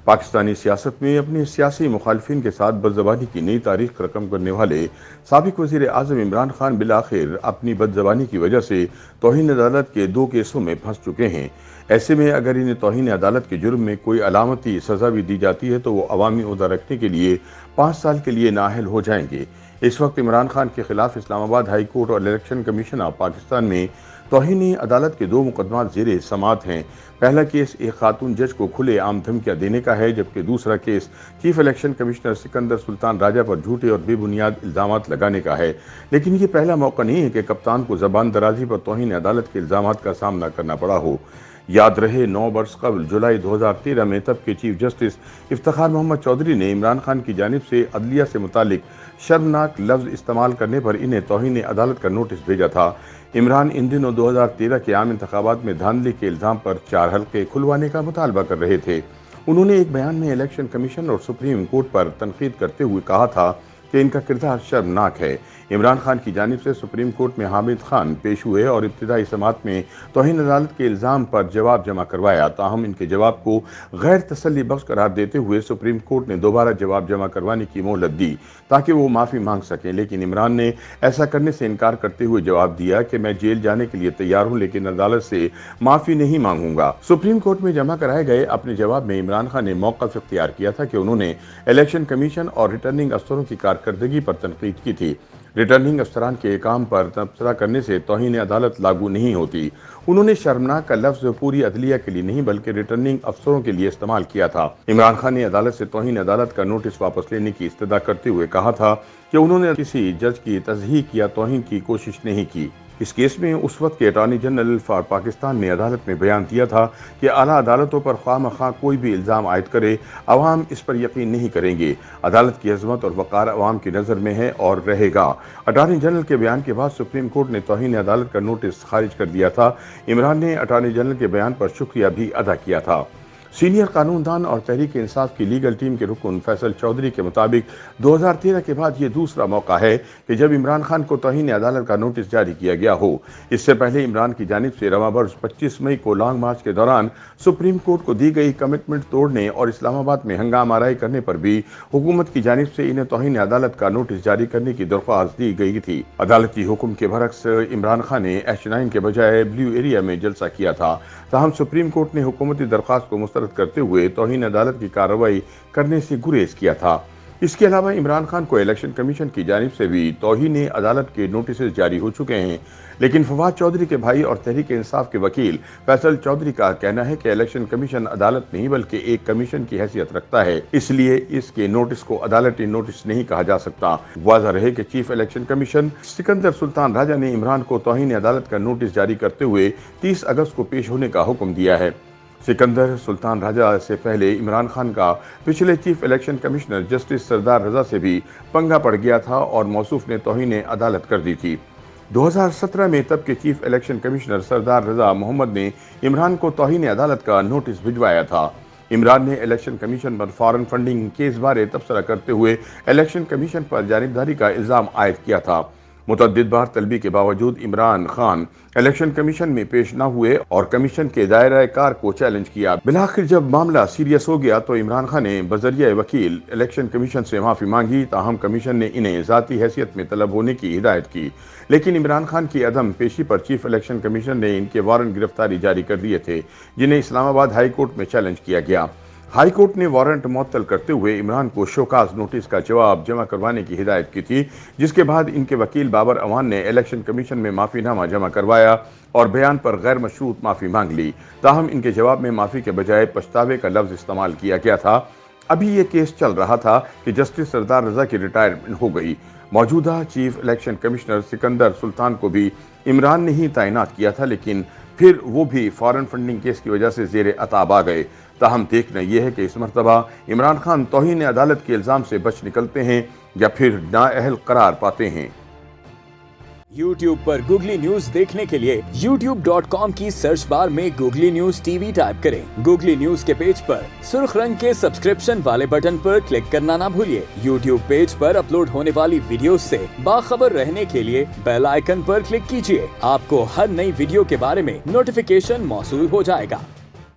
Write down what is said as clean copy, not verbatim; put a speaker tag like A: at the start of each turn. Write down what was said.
A: پاکستانی سیاست میں اپنے سیاسی مخالفین کے ساتھ بدزبانی کی نئی تاریخ رقم کرنے والے سابق وزیر اعظم عمران خان بالآخر اپنی بدزبانی کی وجہ سے توہین عدالت کے 2 کیسوں میں پھنس چکے ہیں۔ ایسے میں اگر انہیں توہین عدالت کے جرم میں کوئی علامتی سزا بھی دی جاتی ہے تو وہ عوامی عہدہ رکھنے کے لیے 5 سال کے لیے نااہل ہو جائیں گے۔ اس وقت عمران خان کے خلاف اسلام آباد ہائی کورٹ اور الیکشن کمیشن آف پاکستان میں توہین عدالت کے 2 مقدمات زیر سماعت ہیں۔ پہلا کیس ایک خاتون جج کو کھلے عام دھمکیاں دینے کا ہے، جبکہ دوسرا case chief election commissioner Sikandar Sultan Raja پر جھوٹے اور بے بنیاد الزامات لگانے کا ہے۔ لیکن یہ پہلا موقع نہیں ہے کہ کپتان کو زبان درازی پر توہین عدالت کے الزامات کا سامنا کرنا پڑا ہو۔ یاد رہے 9 برس قبل جولائی 2013 میں تب کے چیف جسٹس افتخار محمد چودھری نے عمران خان کی جانب سے عدلیہ سے متعلق شرمناک لفظ استعمال کرنے پر انہیں توہین عدالت کا نوٹس بھیجا تھا۔ عمران ان دنوں 2013 کے عام انتخابات میں دھاندلی کے الزام پر 4 حلقے کھلوانے کا مطالبہ کر رہے تھے۔ انہوں نے ایک بیان میں الیکشن کمیشن اور سپریم کورٹ پر تنقید کرتے ہوئے کہا تھا کہ ان کا کردار شرمناک ہے۔ عمران خان کی جانب سے سپریم کورٹ میں حامد خان پیش ہوئے اور ابتدائی سماعت میں توہین عدالت کے الزام پر جواب جمع کروایا، تاہم ان کے جواب کو غیر تسلی بخش قرار دیتے ہوئے سپریم کورٹ نے دوبارہ جواب جمع کروانے کی مہلت دی تاکہ وہ معافی مانگ سکیں، لیکن عمران نے ایسا کرنے سے انکار کرتے ہوئے جواب دیا کہ میں جیل جانے کے لیے تیار ہوں لیکن عدالت سے معافی نہیں مانگوں گا۔ سپریم کورٹ میں جمع کرائے گئے اپنے جواب میں عمران خان نے موقف اختیار کیا تھا کہ انہوں نے الیکشن کمیشن اور ریٹرننگ افسروں کی کارکردگی پر تنقید کی تھی۔ ریٹرننگ افسران کے کام پر تبصرہ کرنے سے توہین عدالت لاگو نہیں ہوتی۔ انہوں نے شرمناک کا لفظ پوری عدلیہ کے لیے نہیں بلکہ ریٹرننگ افسروں کے لیے استعمال کیا تھا۔ عمران خان نے عدالت سے توہین عدالت کا نوٹس واپس لینے کی استدعا کرتے ہوئے کہا تھا کہ انہوں نے کسی جج کی تضحیک یا توہین کی کوشش نہیں کی۔ اس کیس میں اس وقت کے اٹارنی جنرل فار پاکستان نے عدالت میں بیان دیا تھا کہ اعلیٰ عدالتوں پر خواہ مخواہ کوئی بھی الزام عائد کرے، عوام اس پر یقین نہیں کریں گے۔ عدالت کی عظمت اور وقار عوام کی نظر میں ہے اور رہے گا۔ اٹارنی جنرل کے بیان کے بعد سپریم کورٹ نے توہین عدالت کا نوٹس خارج کر دیا تھا۔ عمران نے اٹارنی جنرل کے بیان پر شکریہ بھی ادا کیا تھا۔ سینئر قانون دان اور تحریک انصاف کی لیگل ٹیم کے رکن فیصل چودھری کے مطابق 2013 کے بعد یہ دوسرا موقع ہے کہ جب عمران خان کو توہین عدالت کا نوٹس جاری کیا گیا ہو۔ اس سے پہلے عمران کی جانب سے رواں برس 25 مئی کو لانگ مارچ کے دوران سپریم کورٹ کو دی گئی کمٹمنٹ توڑنے اور اسلام آباد میں ہنگامہ آرائی کرنے پر بھی حکومت کی جانب سے انہیں توہین عدالت کا نوٹس جاری کرنے کی درخواست دی گئی تھی۔ عدالتی حکم کے برعکس عمران خان نے H9 کے بجائے بلیو ایریا میں جلسہ کیا تھا، تاہم سپریم کورٹ نے حکومتی درخواست کو مسترد کرتے ہوئے توہین عدالت کی کارروائی کرنے سے گریز کیا تھا۔ اس کے علاوہ عمران خان کو الیکشن کمیشن کی جانب سے بھی توہین عدالت کے نوٹسز جاری ہو چکے ہیں، لیکن فواد چودھری کے بھائی اور تحریک انصاف کے وکیل فیصل چودھری کا کہنا ہے کہ الیکشن کمیشن عدالت نہیں بلکہ ایک کمیشن کی حیثیت رکھتا ہے، اس لیے اس کے نوٹس کو عدالتی نوٹس نہیں کہا جا سکتا۔ واضح رہے کہ chief election commission Sikandar Sultan راجہ نے عمران کو توہین عدالت کا نوٹس جاری کرتے ہوئے 30 اگست کو پیش ہونے کا حکم دیا ہے۔ سکندر سلطان راجہ سے پہلے عمران خان کا پچھلے چیف الیکشن کمشنر جسٹس سردار رضا سے بھی پنگا پڑ گیا تھا اور موصوف نے توہین عدالت کر دی تھی۔ 2017 میں تب کے چیف الیکشن کمشنر سردار رضا محمد نے عمران کو توہین عدالت کا نوٹس بھجوایا تھا۔ عمران نے الیکشن کمیشن پر فارن فنڈنگ کیس بارے تبصرہ کرتے ہوئے الیکشن کمیشن پر جانبداری کا الزام عائد کیا تھا۔ متعدد بار طلبی کے باوجود عمران خان الیکشن کمیشن میں پیش نہ ہوئے اور کمیشن کے دائرہ کار کو چیلنج کیا۔ بالآخر جب معاملہ سیریس ہو گیا تو عمران خان نے بذریعہ وکیل الیکشن کمیشن سے معافی مانگی، تاہم کمیشن نے انہیں ذاتی حیثیت میں طلب ہونے کی ہدایت کی، لیکن عمران خان کی عدم پیشی پر چیف الیکشن کمیشن نے ان کے وارنٹ گرفتاری جاری کر دیے تھے، جنہیں اسلام آباد ہائی کورٹ میں چیلنج کیا گیا۔ ہائی کورٹ نے وارنٹ معطل کرتے ہوئے عمران کو شوکاز نوٹس کا جواب جمع کروانے کی ہدایت کی تھی، جس کے بعد ان کے وکیل بابر اوان نے الیکشن کمیشن میں معافی نامہ جمع کروایا اور بیان پر غیر مشروط معافی مانگ لی، تاہم ان کے جواب میں معافی کے بجائے پچھتاوے کا لفظ استعمال کیا گیا تھا۔ ابھی یہ کیس چل رہا تھا کہ جسٹس سردار رضا کی ریٹائرمنٹ ہو گئی۔ موجودہ چیف الیکشن کمشنر سکندر سلطان کو بھی عمران نے ہی تعینات کیا تھا، لیکن پھر وہ بھی فارن فنڈنگ کیس کی وجہ سے زیر عتاب آ گئے۔ تاہم دیکھنا یہ ہے کہ اس مرتبہ عمران خان توہین عدالت کے الزام سے بچ نکلتے ہیں یا پھر نااہل قرار پاتے ہیں۔
B: YouTube پر گوگلی نیوز دیکھنے کے لیے youtube.com کی سرچ بار میں googly news T V type کریں۔ گوگلی نیوز کے پیج پر سرخ رنگ کے سبسکرپشن والے بٹن پر کلک کرنا نہ بھولیے۔ YouTube پیج پر اپلوڈ ہونے والی ویڈیوز سے باخبر رہنے کے لیے بیل آئیکن پر کلک کیجیے۔ آپ کو ہر نئی ویڈیو کے بارے میں نوٹیفیکیشن موصول ہو جائے گا۔